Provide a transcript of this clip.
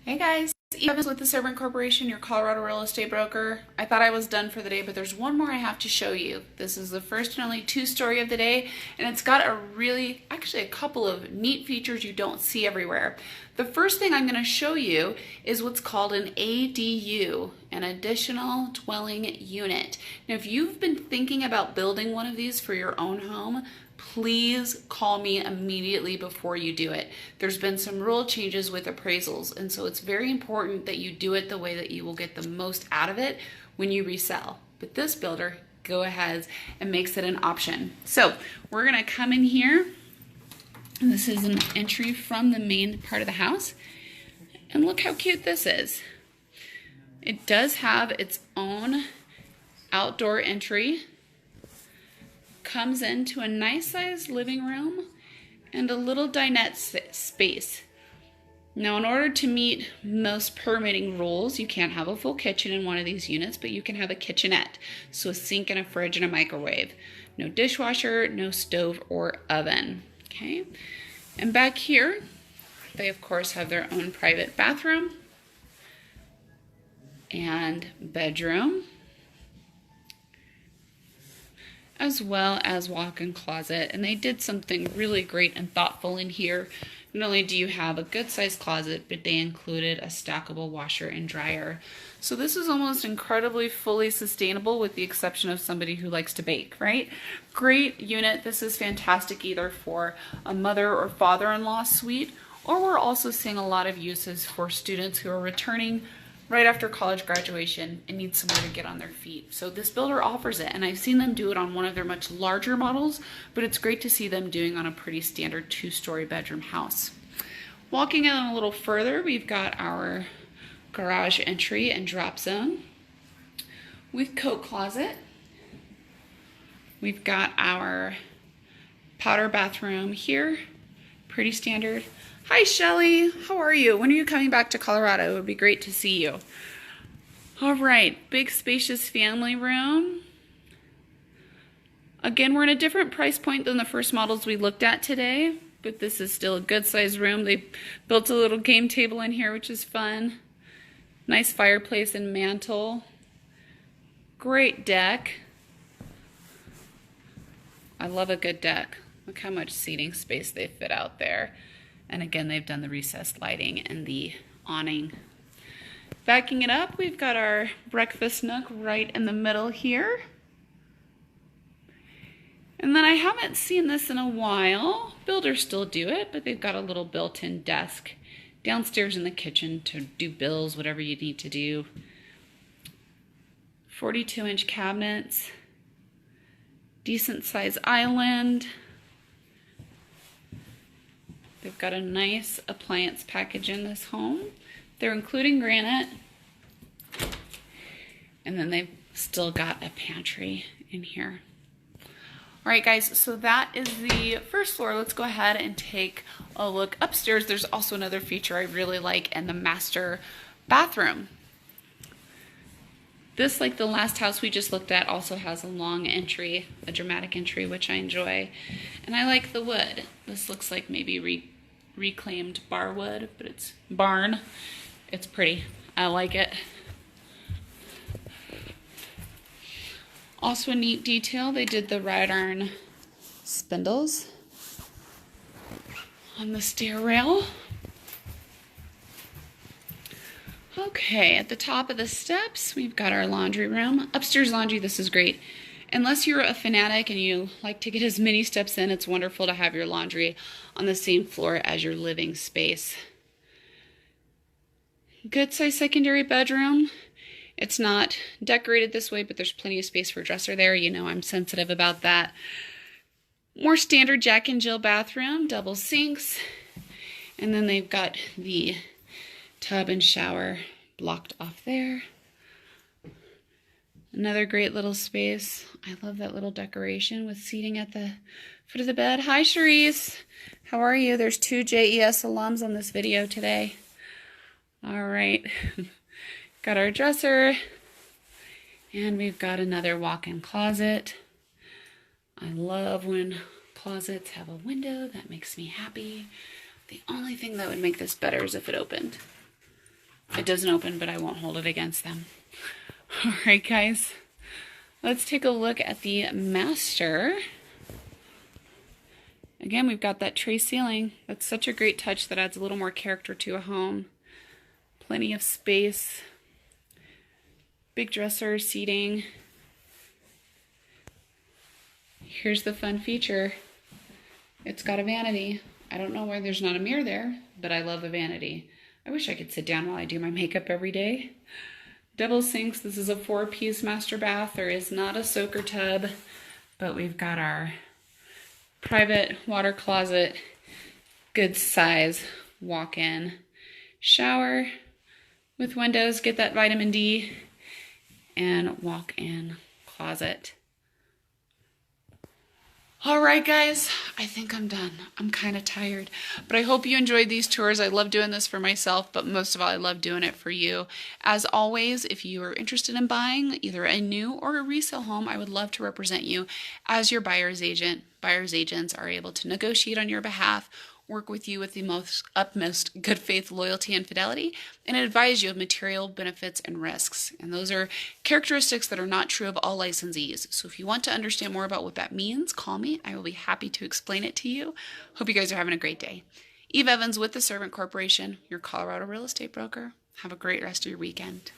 Hey guys, Evans with the Servant Corporation, your Colorado real estate broker. I thought I was done for the day, but there's one more I have to show you. This is the first and only two-story of the day, and it's got actually a couple of neat features you don't see everywhere. The first thing I'm going to show you is what's called an ADU, an additional dwelling unit. Now, if you've been thinking about building one of these for your own home, please call me immediately before you do it. There's been some rule changes with appraisals, and so it's very important that you do it the way that you will get the most out of it when you resell. But this builder go ahead and makes it an option. So we're gonna come in here, and this is an entry from the main part of the house. And look how cute this is. It does have its own outdoor entry. Comes into a nice sized living room and a little dinette space. Now, in order to meet most permitting rules, you can't have a full kitchen in one of these units, but you can have a kitchenette. So a sink and a fridge and a microwave. No dishwasher, no stove or oven. Okay. And back here, they of course have their own private bathroom and bedroom, as well as walk-in closet. And they did something really great and thoughtful in here. Not only do you have a good sized closet, but they included a stackable washer and dryer. So this is almost incredibly fully sustainable, with the exception of somebody who likes to bake, right? Great unit. This is fantastic either for a mother or father-in-law suite, or we're also seeing a lot of uses for students who are returning right after college graduation and need somewhere to get on their feet. So this builder offers it, and I've seen them do it on one of their much larger models, but it's great to see them doing on a pretty standard two-story bedroom house. Walking in a little further, we've got our garage entry and drop zone with coat closet. We've got our powder bathroom here, pretty standard. Hi Shelly, how are you? When are you coming back to Colorado? It would be great to see you. All right, big spacious family room. Again, we're in a different price point than the first models we looked at today, but this is still a good sized room. They built a little game table in here, which is fun. Nice fireplace and mantle. Great deck. I love a good deck. Look how much seating space they fit out there. And again, they've done the recessed lighting and the awning. Backing it up, we've got our breakfast nook right in the middle here. And then I haven't seen this in a while. Builders still do it, but they've got a little built-in desk downstairs in the kitchen to do bills, whatever you need to do. 42-inch cabinets, decent size island. They've got a nice appliance package in this home. They're including granite. And then they've still got a pantry in here. All right, guys, so that is the first floor. Let's go ahead and take a look upstairs. There's also another feature I really like in the master bathroom. This, like the last house we just looked at, also has a long entry, a dramatic entry, which I enjoy. And I like the wood. This looks like maybe reclaimed bar wood, but it's barn. It's pretty. I like it. Also a neat detail, they did the wrought iron spindles on the stair rail. Okay, at the top of the steps, we've got our laundry room. Upstairs laundry, this is great. Unless you're a fanatic and you like to get as many steps in, it's wonderful to have your laundry on the same floor as your living space. Good size secondary bedroom. It's not decorated this way, but there's plenty of space for a dresser there. You know I'm sensitive about that. More standard Jack and Jill bathroom, double sinks. And then they've got the tub and shower blocked off there. Another great little space. I love that little decoration with seating at the foot of the bed. Hi, Cherise. How are you? There's 2 JES alums on this video today. All right. Got our dresser. And we've got another walk-in closet. I love when closets have a window. That makes me happy. The only thing that would make this better is if it opened. It doesn't open, but I won't hold it against them. All right, guys. Let's take a look at the master. Again, we've got that tray ceiling. That's such a great touch that adds a little more character to a home. Plenty of space. Big dresser, seating. Here's the fun feature. It's got a vanity. I don't know why there's not a mirror there, but I love a vanity. I wish I could sit down while I do my makeup every day. Double sinks. This is a 4-piece master bath. There is not a soaker tub, but we've got our private water closet, good size walk-in shower with windows, get that vitamin D, and walk-in closet. All right, guys, I think I'm done. I'm kind of tired, but I hope you enjoyed these tours. I love doing this for myself, but most of all, I love doing it for you. As always, if you are interested in buying either a new or a resale home, I would love to represent you as your buyer's agent. Buyer's agents are able to negotiate on your behalf, work with you with the utmost good faith, loyalty, and fidelity, and advise you of material benefits and risks. And those are characteristics that are not true of all licensees. So if you want to understand more about what that means, call me. I will be happy to explain it to you. Hope you guys are having a great day. Eve Evans with the Servant Corporation, your Colorado real estate broker. Have a great rest of your weekend.